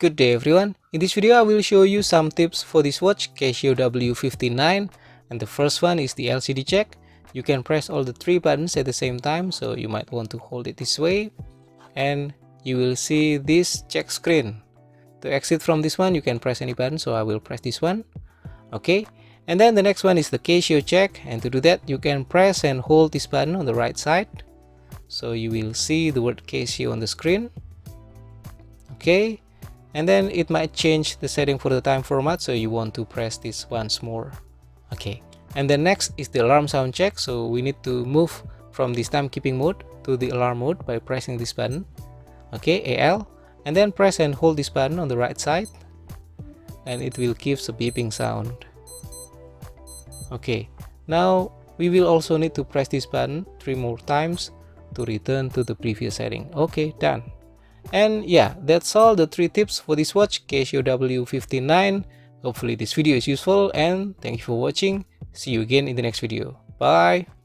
Good day everyone. In this video I will show you some tips for this watch Casio W59, and the first one is the LCD check. You can press all the three buttons at the same time, so you might want to hold it this way and you will see this check screen. To exit from this one you can press any button, so I will press this one. Okay, and then the next one is the Casio check, and to do that you can press and hold this button on the right side, so you will see the word Casio on the screen. Okay, and then it might change the setting for the time format, so you want to press this once more. Okay, and then next is the alarm sound check, so we need to move from this timekeeping mode to the alarm mode by pressing this button. Okay, AL, and then press and hold this button on the right side and it will give a beeping sound. Okay, now we will also need to press this button 3 more times to return to the previous setting. Okay, done. And yeah, that's all the 3 tips for this watch Casio W59. Hopefully this video is useful and thank you for watching. See you again in the next video. Bye.